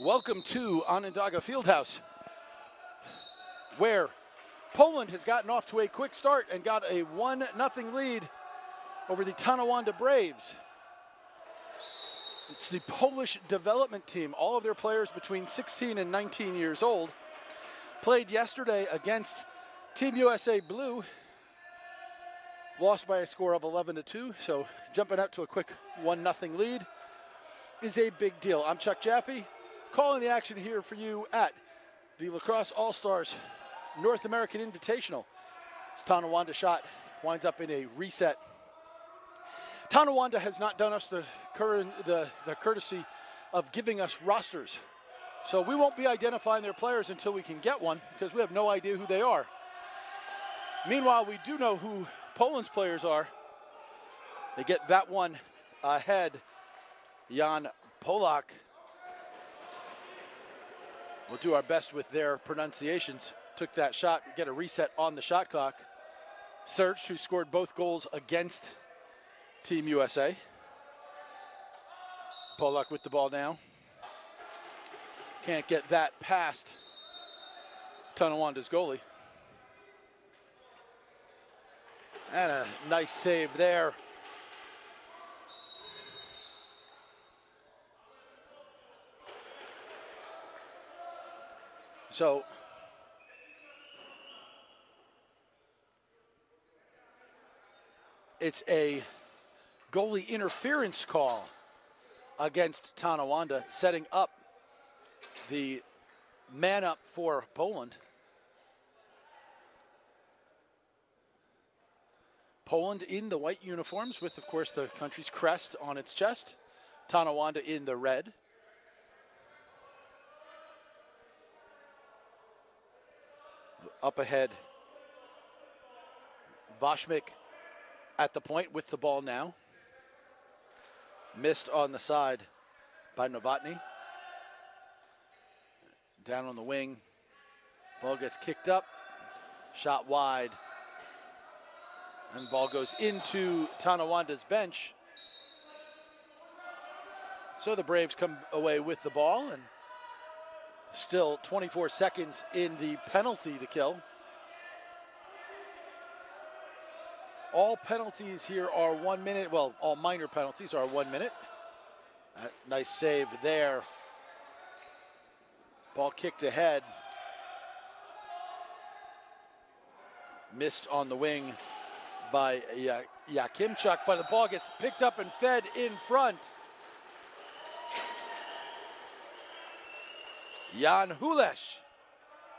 Welcome to Onondaga Fieldhouse, where Poland has gotten off to a quick start and got a 1-0 lead over the Tonawanda Braves. It's the Polish development team. All of their players between 16 and 19 years old played yesterday against Team USA Blue. Lost by a score of 11-2, so jumping out to a quick 1-0 lead is a big deal. I'm Chuck Jaffe, calling the action here for you at the Lacrosse All-Stars North American Invitational. This Tonawanda shot winds up in a reset. Tonawanda has not done us the courtesy of giving us rosters, so we won't be identifying their players until we can get one, because we have no idea who they are. Meanwhile, we do know who Poland's players are. They get that one ahead. Jan Polak. We'll do our best with their pronunciations. Took that shot, get a reset on the shot clock. Serge, who scored both goals against Team USA. Polak with the ball now. Can't get that past Tonawanda's goalie. And a nice save there. So it's a goalie interference call against Tonawanda, setting up the man up for Poland. Poland in the white uniforms with, of course, the country's crest on its chest. Tonawanda in the red. Up ahead, Vashmik at the point with the ball now. Missed on the side by Novotny. Down on the wing. Ball gets kicked up. Shot wide. And the ball goes into Tonawanda's bench. So the Braves come away with the ball, and still 24 seconds in the penalty to kill. All penalties here are 1 minute. Well, all minor penalties are 1 minute. Nice save there. Ball kicked ahead. Missed on the wing by Yakimchuk, but the ball gets picked up and fed in front. Jan Hulesh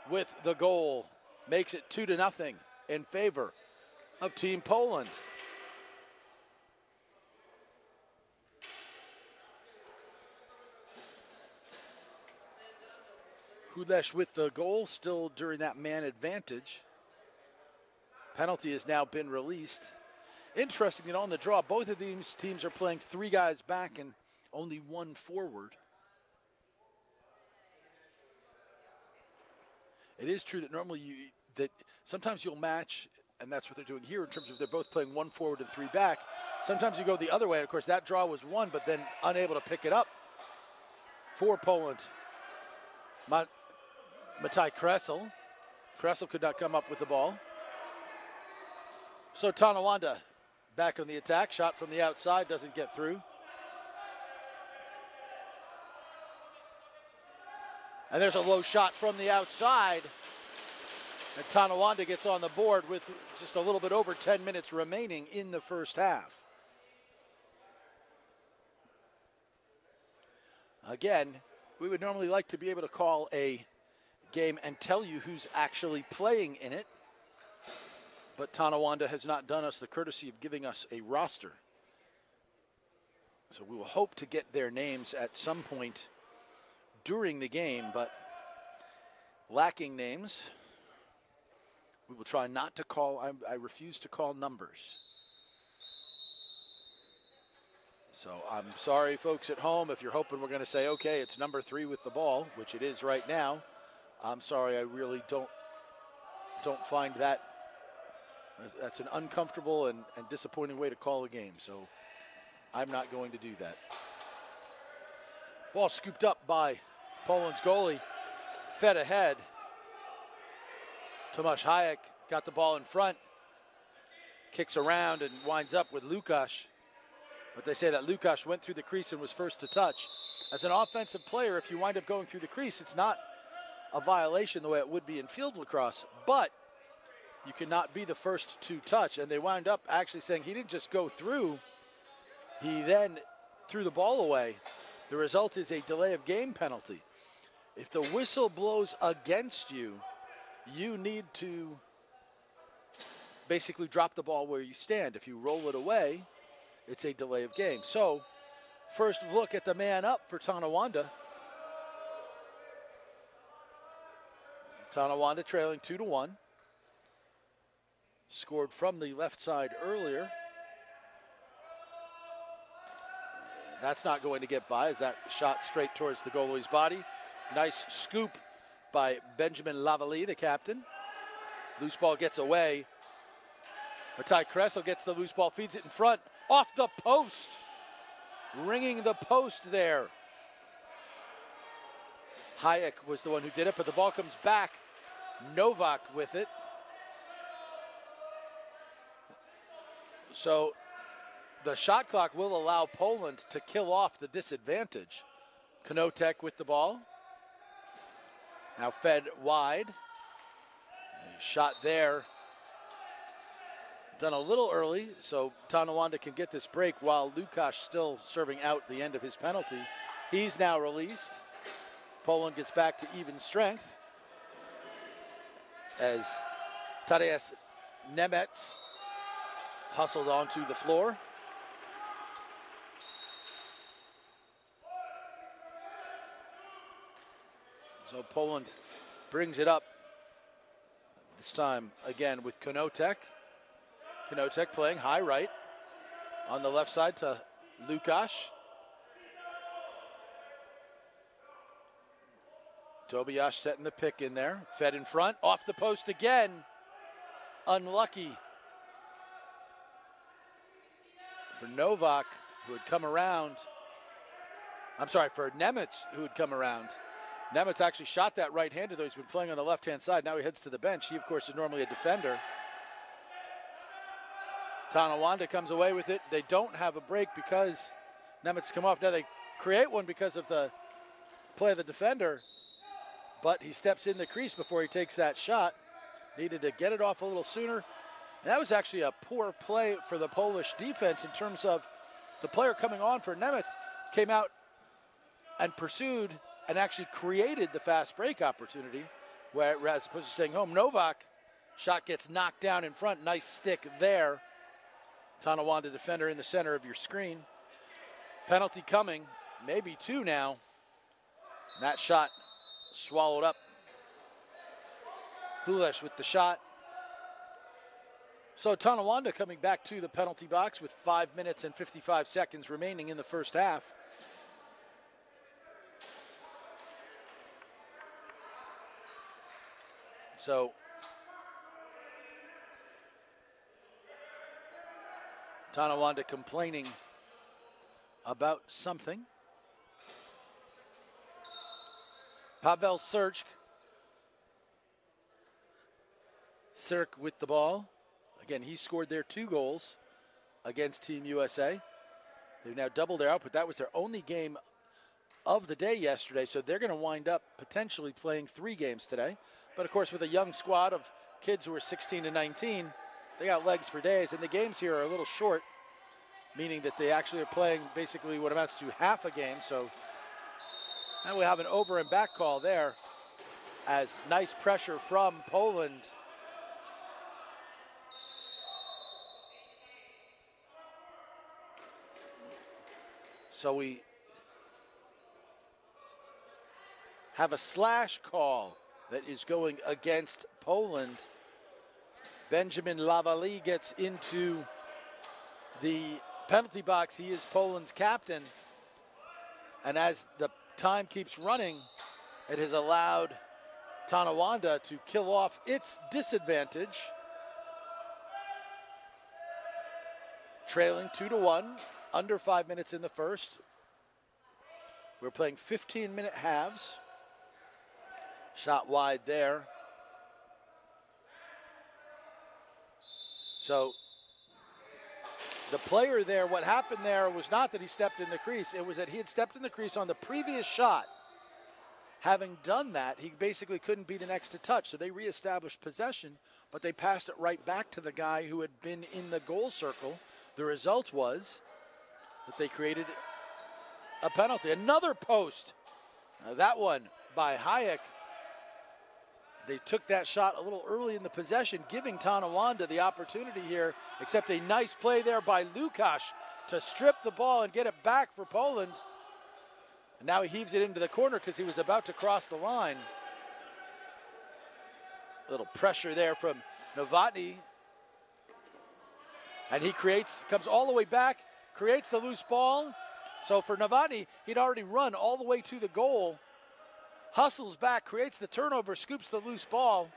with the goal makes it 2-0 in favor of Team Poland. Hulesh with the goal, still during that man advantage. Penalty has now been released. Interesting that on the draw, both of these teams are playing 3 guys back and only 1 forward. It is true that normally sometimes you'll match, and that's what they're doing here in terms of they're both playing 1 forward and 3 back. Sometimes you go the other way, and of course that draw was 1, but then unable to pick it up for Poland. Matai Kressel. Kressel could not come up with the ball. So Tonawanda back on the attack. Shot from the outside, doesn't get through. And there's a low shot from the outside. And Tonawanda gets on the board with just a little bit over 10 minutes remaining in the first half. Again, we would normally like to be able to call a game and tell you who's actually playing in it. But Tonawanda has not done us the courtesy of giving us a roster. So we will hope to get their names at some point during the game, but lacking names, we will try not to call. I refuse to call numbers. So I'm sorry, folks at home, if you're hoping we're going to say, okay, it's number 3 with the ball, which it is right now. I'm sorry, I really don't find that. That's an uncomfortable and disappointing way to call a game, so I'm not going to do that. Ball scooped up by Poland's goalie fed ahead. Tomasz Hayek got the ball in front, kicks around and winds up with Lukasz. But they say that Lukasz went through the crease and was first to touch. As an offensive player, if you wind up going through the crease, it's not a violation the way it would be in field lacrosse, but you cannot be the first to touch. And they wound up actually saying he didn't just go through, he then threw the ball away. The result is a delay of game penalty. If the whistle blows against you, you need to basically drop the ball where you stand. If you roll it away, it's a delay of game. So, first look at the man up for Tonawanda. Tonawanda trailing 2-1. Scored from the left side earlier. That's not going to get by as that shot straight towards the goalie's body. Nice scoop by Benjamin Lavallée, the captain. Loose ball gets away. Matai Kressel gets the loose ball, feeds it in front, off the post. Ringing the post there. Hayek was the one who did it, but the ball comes back. Novak with it. So the shot clock will allow Poland to kill off the disadvantage. Konotek with the ball. Now fed wide. Shot there. Done a little early, so Tonawanda can get this break while Lukasz still serving out the end of his penalty. He's now released. Poland gets back to even strength as Tadeusz Nemec hustled onto the floor. So Poland brings it up, this time again with Konotek. Konotek playing high right on the left side to Lukasz. Tobiasz setting the pick in there, fed in front, off the post again. Unlucky for Novak, who had come around. I'm sorry, for Nemec, who had come around. Nemec actually shot that right-handed, though he's been playing on the left-hand side. Now he heads to the bench. He, of course, is normally a defender. Tonawanda comes away with it. They don't have a break because Nemec come off. Now they create one because of the play of the defender, but he steps in the crease before he takes that shot. Needed to get it off a little sooner. And that was actually a poor play for the Polish defense in terms of the player coming on for Nemec came out and pursued and actually created the fast break opportunity, where as opposed to staying home. Novak shot gets knocked down in front. Nice stick there. Tonawanda defender in the center of your screen. Penalty coming, maybe two now. And that shot swallowed up. Hulesh with the shot. So Tonawanda coming back to the penalty box with 5 minutes and 55 seconds remaining in the first half. So Tonawanda complaining about something. Pavel Sirk with the ball. Again, he scored their 2 goals against Team USA. They've now doubled their output. That was their only game of the day yesterday, so they're going to wind up potentially playing 3 games today. But, of course, with a young squad of kids who are 16 to 19, they got legs for days. And the games here are a little short, meaning that they actually are playing basically what amounts to half a game. So now we have an over and back call there as nice pressure from Poland. So we have a slash call that is going against Poland. Benjamin Lavallée gets into the penalty box. He is Poland's captain. And as the time keeps running, it has allowed Tonawanda to kill off its disadvantage. Trailing 2-1, under 5 minutes in the first. We're playing 15-minute halves. Shot wide there. So the player there, what happened there was not that he stepped in the crease. It was that he had stepped in the crease on the previous shot. Having done that, he basically couldn't be the next to touch. So they reestablished possession, but they passed it right back to the guy who had been in the goal circle. The result was that they created a penalty. Another post. That one by Hayek. They took that shot a little early in the possession, giving Tonawanda the opportunity here, except a nice play there by Lukasz to strip the ball and get it back for Poland. And now he heaves it into the corner because he was about to cross the line. A little pressure there from Novotny. And he comes all the way back, creates the loose ball. So for Novotny, he'd already run all the way to the goal. Hustles back, creates the turnover, scoops the loose ball.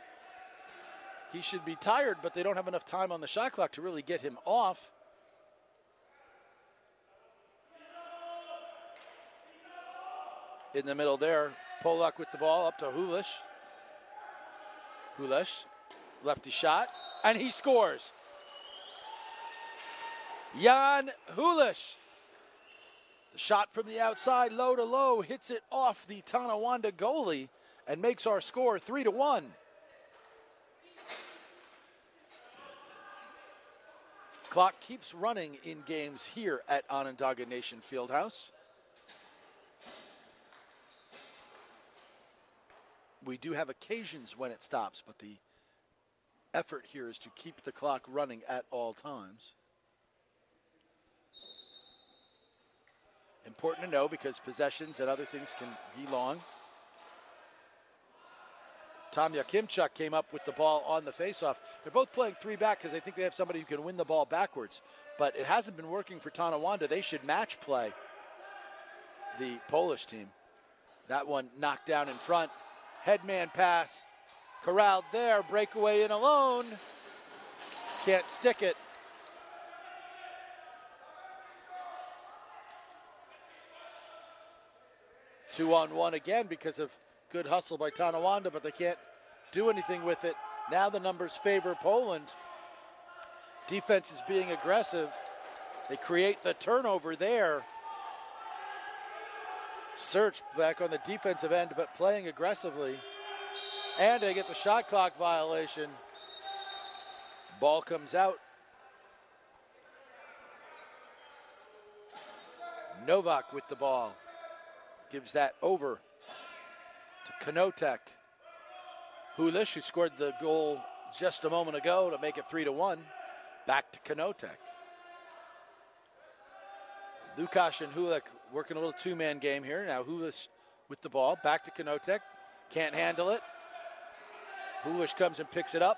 He should be tired, but they don't have enough time on the shot clock to really get him off. In the middle there, Polak with the ball up to Hulish. Hulish, lefty shot, and he scores. Jan Hulish. The shot from the outside, low to low, hits it off the Tonawanda goalie and makes our score 3-1. Clock keeps running in games here at Onondaga Nation Fieldhouse. We do have occasions when it stops, but the effort here is to keep the clock running at all times. Important to know because possessions and other things can be long. Tom Yakimchuk came up with the ball on the faceoff. They're both playing three back because they think they have somebody who can win the ball backwards. But it hasn't been working for Tonawanda. They should match play the Polish team. That one knocked down in front. Headman pass. Corralled there. Breakaway in alone. Can't stick it. Two-on-one again because of good hustle by Tonawanda, but they can't do anything with it. Now the numbers favor Poland. Defense is being aggressive. They create the turnover there. Search back on the defensive end, but playing aggressively. And they get the shot clock violation. Ball comes out. Novak with the ball. Gives that over to Kanotek. Hulish, who scored the goal just a moment ago to make it 3-1. Back to Kanotek. Lukasz and Hulick working a little two-man game here. Now Hulish with the ball. Back to Kanotek. Can't handle it. Hulish comes and picks it up.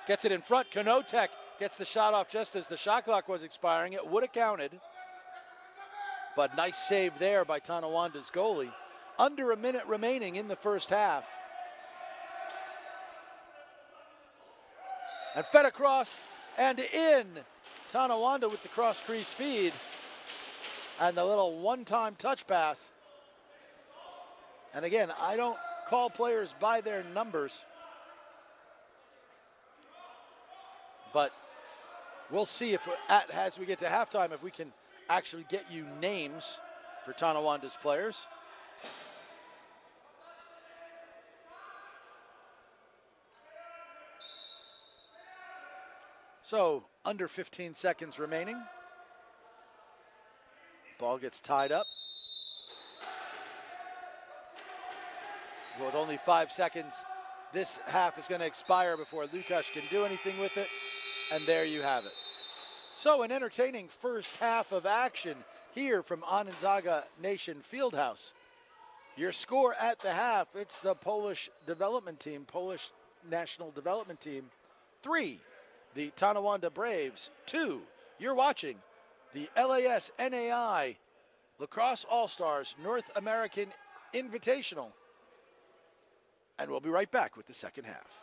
Gets it in front. Kanotek gets the shot off just as the shot clock was expiring. It would have counted. But nice save there by Tonawanda's goalie. Under a minute remaining in the first half. And fed across and in. Tonawanda with the cross crease feed. And the little one-time touch pass. And again, I don't call players by their numbers. But we'll see if as we get to halftime if we can actually get you names for Tonawanda's players. So, under 15 seconds remaining. Ball gets tied up. With only 5 seconds, this half is going to expire before Lukasz can do anything with it. And there you have it. So an entertaining first half of action here from Onondaga Nation Fieldhouse. Your score at the half, it's the Polish development team, Polish national development team, 3. The Tonawanda Braves, 2. You're watching the LASNAI Lacrosse All-Stars North American Invitational. And we'll be right back with the second half.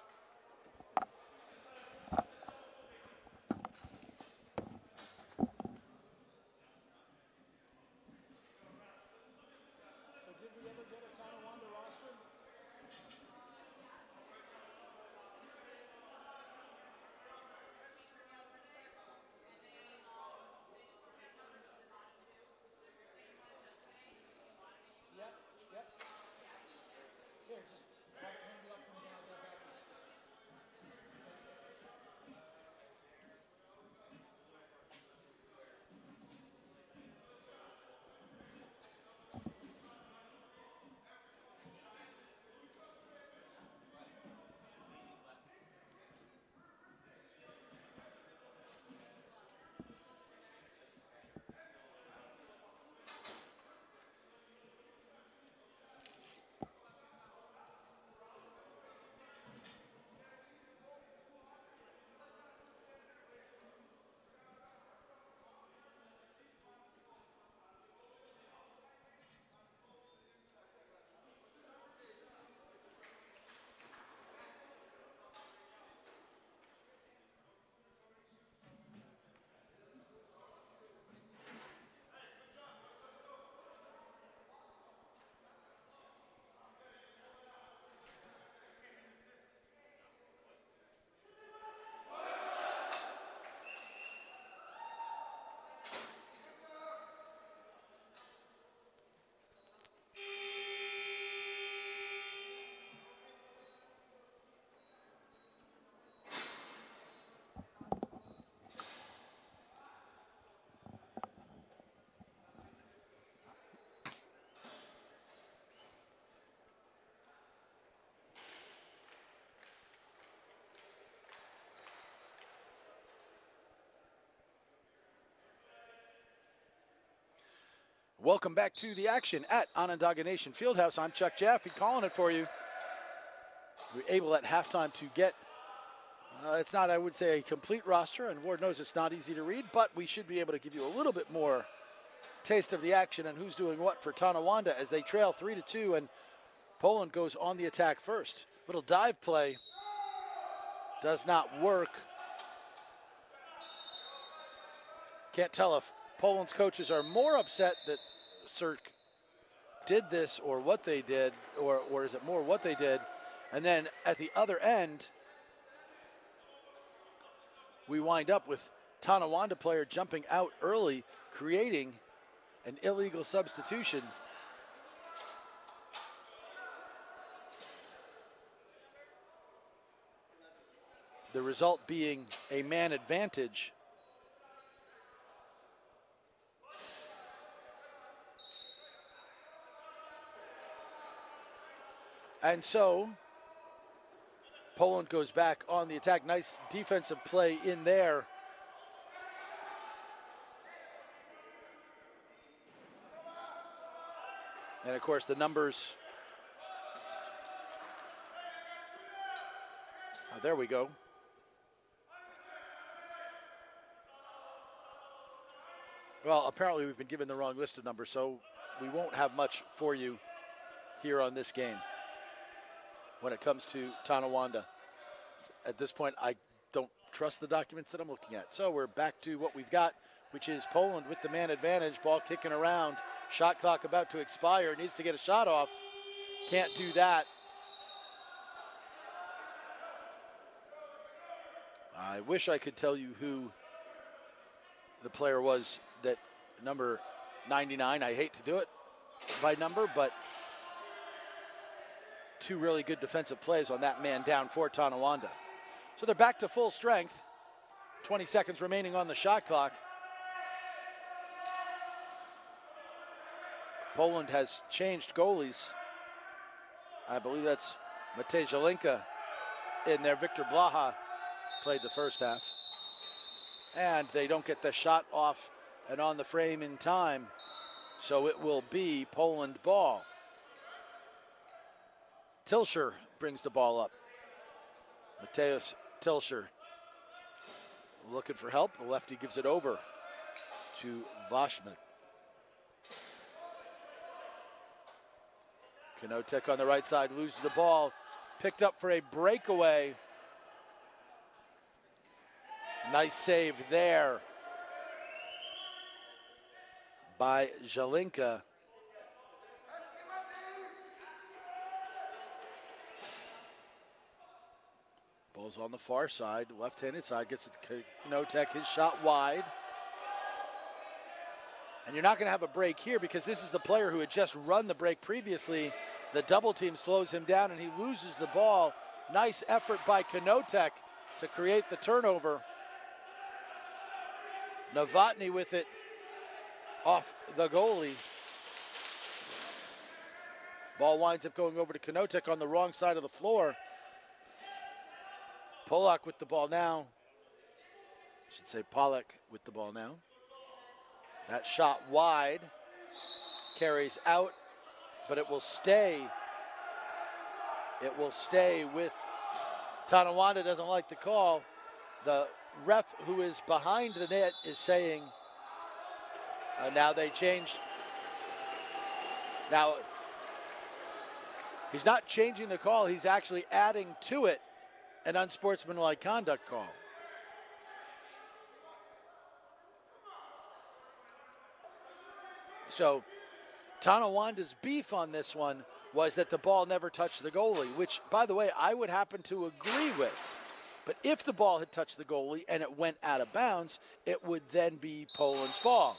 Welcome back to the action at Onondaga Nation Fieldhouse. I'm Chuck Jaffe calling it for you. We're able at halftime to get, it's not, I would say, a complete roster, and Lord knows it's not easy to read, but we should be able to give you a little bit more taste of the action and who's doing what for Tonawanda as they trail 3-2, and Poland goes on the attack first. Little dive play does not work. Can't tell if Poland's coaches are more upset that Cirque did this or what they did, or is it more what they did? And then at the other end, we wind up with Tonawanda player jumping out early, creating an illegal substitution. The result being a man advantage. And so Poland goes back on the attack. Nice defensive play in there. And of course the numbers. Oh, there we go. Well, apparently we've been given the wrong list of numbers, so we won't have much for you here on this game when it comes to Tonawanda. At this point, I don't trust the documents that I'm looking at. So we're back to what we've got, which is Poland with the man advantage, ball kicking around, shot clock about to expire, needs to get a shot off, can't do that. I wish I could tell you who the player was that number 99. I hate to do it by number, but two really good defensive plays on that man down for Tonawanda. So they're back to full strength. 20 seconds remaining on the shot clock. Poland has changed goalies. I believe that's Matej Zelinka in there. Victor Blaha played the first half. And they don't get the shot off and on the frame in time. So it will be Poland ball. Tilsher brings the ball up. Mateusz Tilsher looking for help. The lefty gives it over to Vashnik. Kanotek on the right side loses the ball. Picked up for a breakaway. Nice save there by Zelinka. Ball's on the far side, left-handed side, gets it to Kanotek, his shot wide. And you're not going to have a break here because this is the player who had just run the break previously. The double team slows him down and he loses the ball. Nice effort by Kanotek to create the turnover. Novotny with it off the goalie. Ball winds up going over to Kanotek on the wrong side of the floor. Polak with the ball now. I should say Polak with the ball now. That shot wide. Carries out, but it will stay. It will stay with Tonawanda. Doesn't like the call. The ref who is behind the net is saying, now they changed. Now, he's not changing the call. He's actually adding to it an unsportsmanlike conduct call. So Tonawanda's beef on this one was that the ball never touched the goalie, which, by the way, I would happen to agree with. But if the ball had touched the goalie and it went out of bounds, it would then be Poland's ball.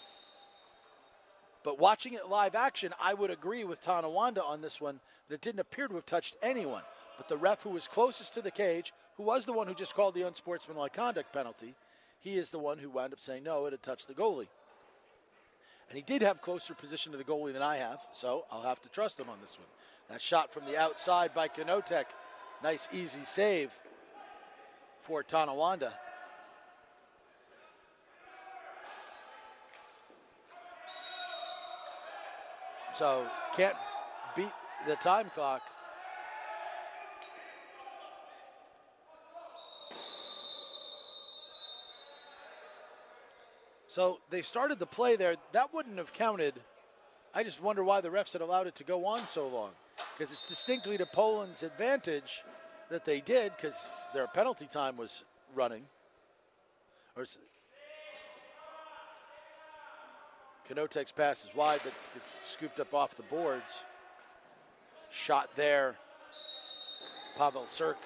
But watching it live action, I would agree with Tonawanda on this one that it didn't appear to have touched anyone. But the ref who was closest to the cage, who was the one who just called the unsportsmanlike conduct penalty, he is the one who wound up saying, no, it had touched the goalie. And he did have closer position to the goalie than I have, so I'll have to trust him on this one. That shot from the outside by Kanotek. Nice, easy save for Tonawanda. So can't beat the time clock. So they started the play there. That wouldn't have counted. I just wonder why the refs had allowed it to go on so long. Because it's distinctly to Poland's advantage that they did, because their penalty time was running. Kanotek's pass is wide, but it's scooped up off the boards. Shot there. Pavel Srk.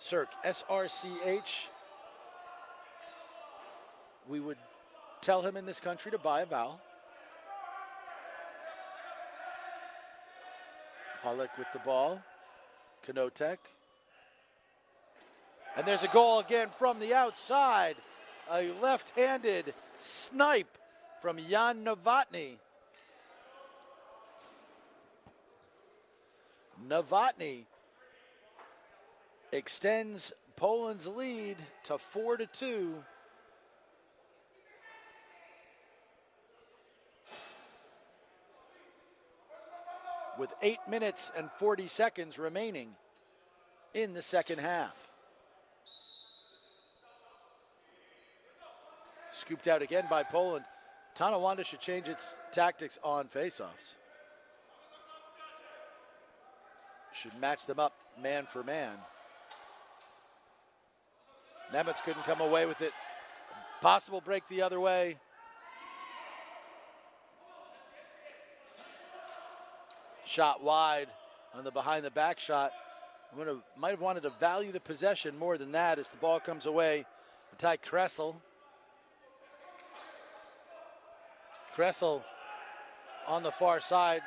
Srk, S-R-C-H. We would tell him in this country to buy a vowel. Halleck with the ball. Kanotek. And there's a goal again from the outside. A left-handed snipe from Jan Novotny. Novotny extends Poland's lead to 4-2. With 8 minutes and 40 seconds remaining in the second half. Scooped out again by Poland. Tonawanda should change its tactics on faceoffs. Should match them up man for man. Nemitz couldn't come away with it. Possible break the other way. Shot wide on the behind the back shot. Might have wanted to value the possession more than that as the ball comes away. Matai Kressel. Kressel on the far side.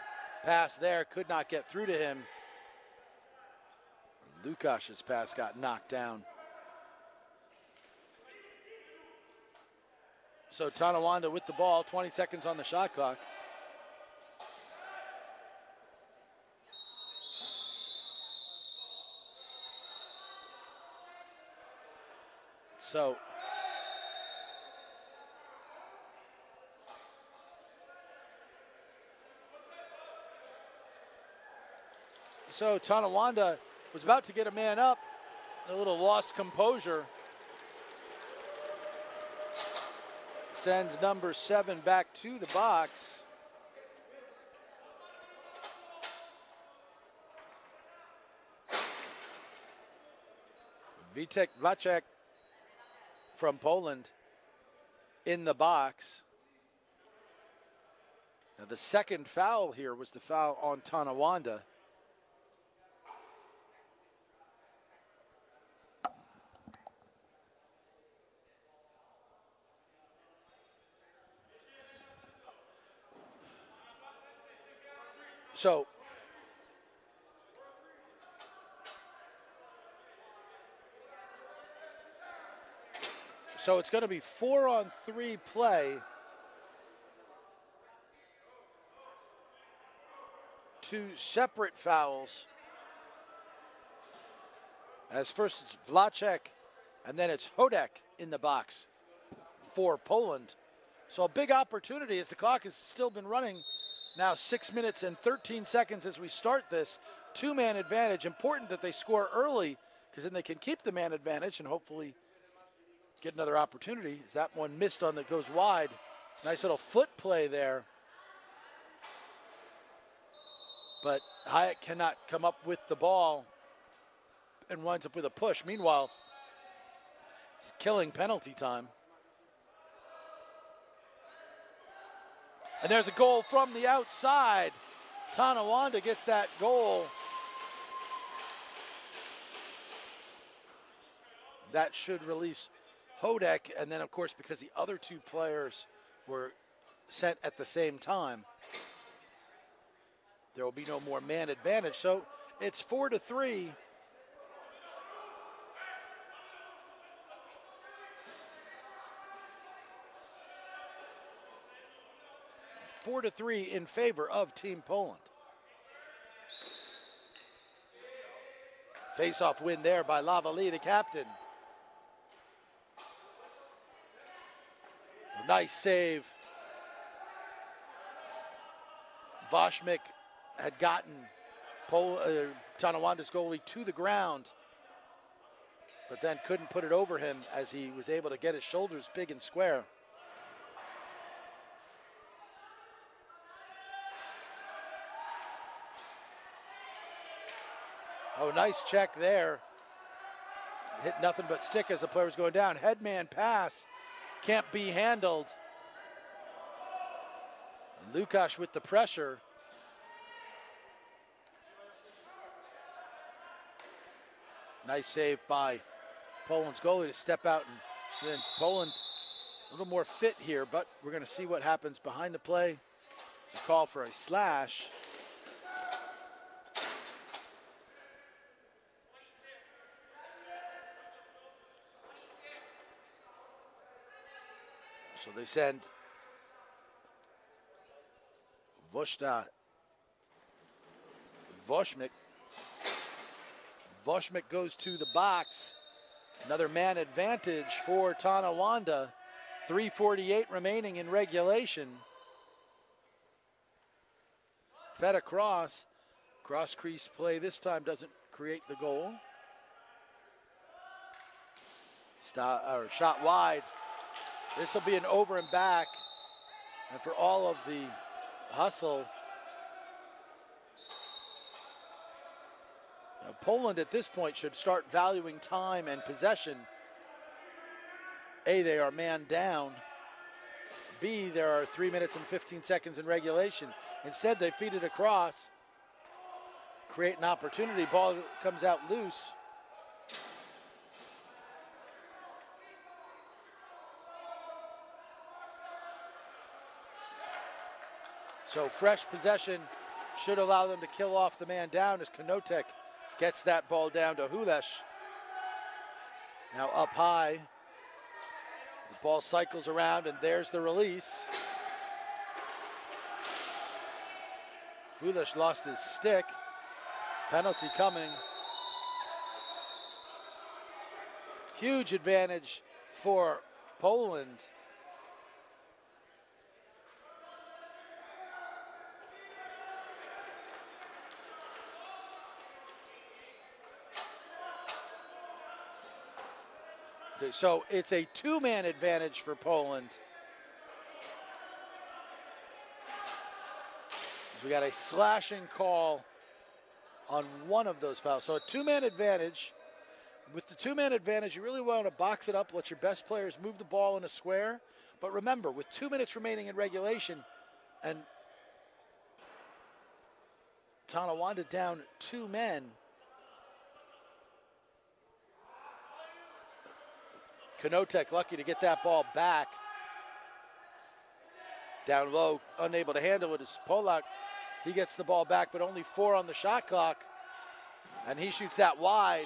Pass there, could not get through to him. Lukasz's pass got knocked down. So Tonawanda with the ball, 20 seconds on the shot clock. So Tonawanda was about to get a man up, a little lost composure. Sends number 7 back to the box. Vitek Vlachek from Poland in the box. Now the second foul here was the foul on Tonawanda. So it's going to be 4-on-3 play. Two separate fouls. As first it's Vlachek, and then it's Hodek in the box for Poland. So a big opportunity as the clock has still been running. Now 6 minutes and 13 seconds as we start this. 2-man advantage. Important that they score early because then they can keep the man advantage and hopefully get another opportunity. That one missed on that goes wide. Nice little foot play there. But Hyatt cannot come up with the ball and winds up with a push. Meanwhile, it's killing penalty time. And there's a goal from the outside. Tonawanda gets that goal. That should release Hodek, and then of course because the other two players were sent at the same time, there will be no more man advantage. So it's 4-3. In favor of Team Poland. Face-off win there by Lavallée, the captain. Nice save Voshmik had gotten Tonawanda's goalie to the ground, but then couldn't put it over him as he was able to get his shoulders big and square. Oh, nice check there. Hit nothing but stick as the player was going down. Headman pass, can't be handled. Lukasz with the pressure. Nice save by Poland's goalie to step out, and then Poland a little more fit here, but we're going to see what happens behind the play. It's a call for a slash. So they send Voshmik. Voshmik goes to the box. Another man advantage for Tonawanda. 3:48 remaining in regulation. Fed across. Cross crease play this time doesn't create the goal. Shot wide. This will be an over and back. And for all of the hustle, Poland at this point should start valuing time and possession. A, they are man down. B, there are 3 minutes and 15 seconds in regulation. Instead, they feed it across, create an opportunity. Ball comes out loose. So fresh possession should allow them to kill off the man down as Konotek gets that ball down to Hulesh. Now up high. The ball cycles around, and there's the release. Hulesh lost his stick. Penalty coming. Huge advantage for Poland. Okay, so it's a two-man advantage for Poland. We got a slashing call on one of those fouls. So a two-man advantage. With the two-man advantage, you really want to box it up, let your best players move the ball in a square. But remember, with 2 minutes remaining in regulation and Tonawanda down 2 men, Konotek lucky to get that ball back. Down low, unable to handle it is Polak. He gets the ball back, but only 4 on the shot clock. And he shoots that wide.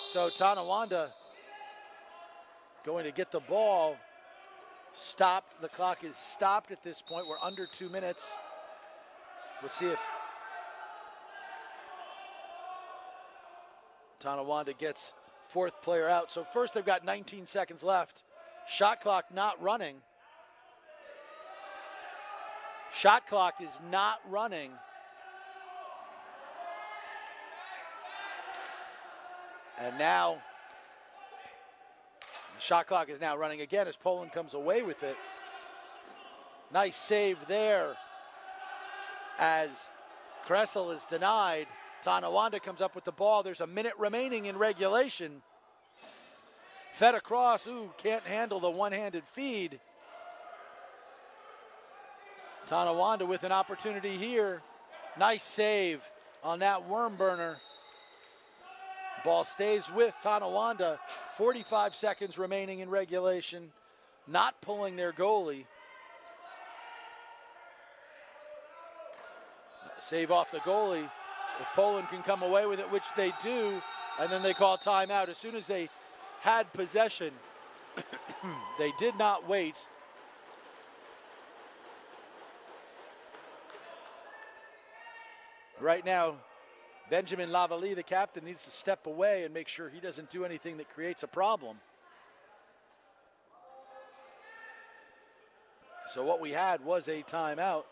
So Tonawanda going to get the ball. Stopped. The clock is stopped at this point. We're under 2 minutes. We'll see if Tonawanda gets 4th player out. So first they've got 19 seconds left. Shot clock not running. Shot clock is not running. And now the shot clock is now running again as Poland comes away with it. Nice save there as Kressel is denied. Tonawanda comes up with the ball. There's a minute remaining in regulation. Fed across. Ooh, can't handle the one-handed feed. Tonawanda with an opportunity here. Nice save on that worm burner. Ball stays with Tonawanda. 45 seconds remaining in regulation. Not pulling their goalie. Save off the goalie. If Poland can come away with it, which they do, and then they call timeout. As soon as they had possession, they did not wait. Right now, Benjamin Lavallée, the captain, needs to step away and make sure he doesn't do anything that creates a problem. So what we had was a timeout.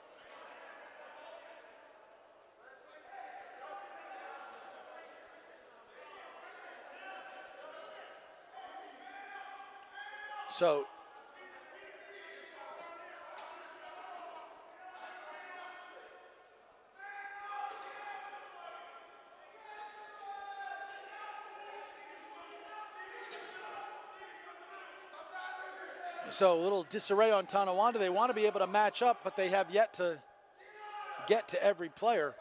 So a little disarray on Tonawanda. They want to be able to match up, but they have yet to get to every player.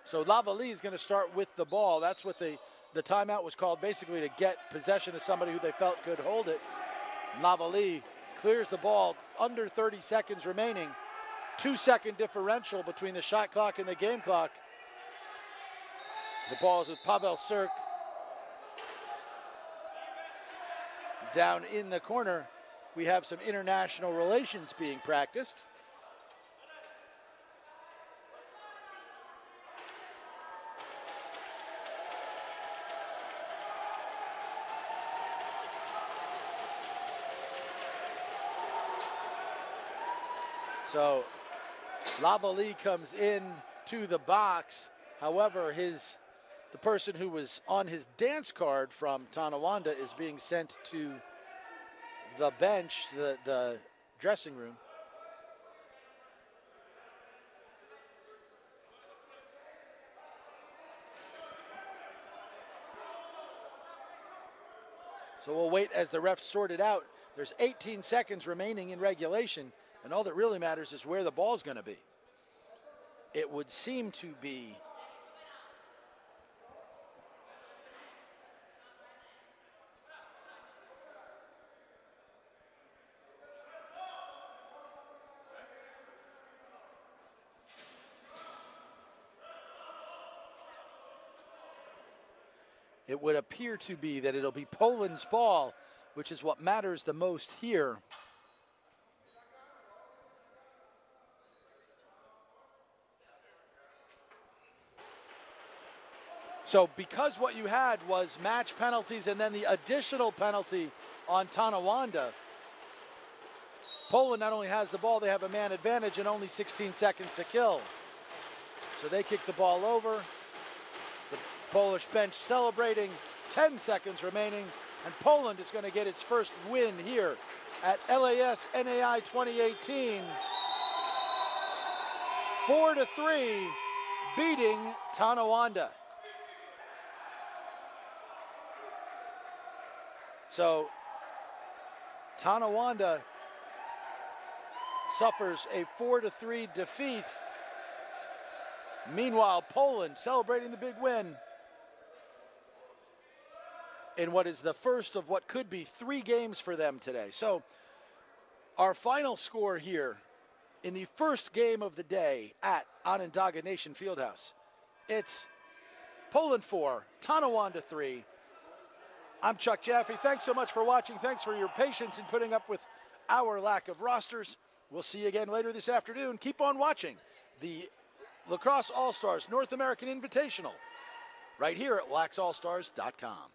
So Lavalley is going to start with the ball. That's what the timeout was called, basically to get possession of somebody who they felt could hold it. Lavalley clears the ball, under 30 seconds remaining. 2-second differential between the shot clock and the game clock. The ball is with Pavel Sirk. Down in the corner, we have some international relations being practiced. So Lavalley comes in to the box. However, the person who was on his dance card from Tonawanda is being sent to the bench, the dressing room. So we'll wait as the refs sort it out. There's 18 seconds remaining in regulation, and all that really matters is where the ball's going to be. It would seem to be it would appear to be that it'll be Poland's ball, which is what matters the most here. So because what you had was match penalties and then the additional penalty on Tonawanda, Poland not only has the ball, they have a man advantage and only 16 seconds to kill. So they kick the ball over. The Polish bench celebrating, 10 seconds remaining, and Poland is going to get its first win here at LASNAI 2018. 4-3, beating Tonawanda. So Tonawanda suffers a 4-3 defeat. Meanwhile, Poland celebrating the big win in what is the first of what could be 3 games for them today. So our final score here in the first game of the day at Onondaga Nation Fieldhouse. It's Poland 4, Tonawanda 3. I'm Chuck Jaffe. Thanks so much for watching. Thanks for your patience in putting up with our lack of rosters. We'll see you again later this afternoon. Keep on watching the Lacrosse All-Stars North American Invitational right here at LaxAllStars.com.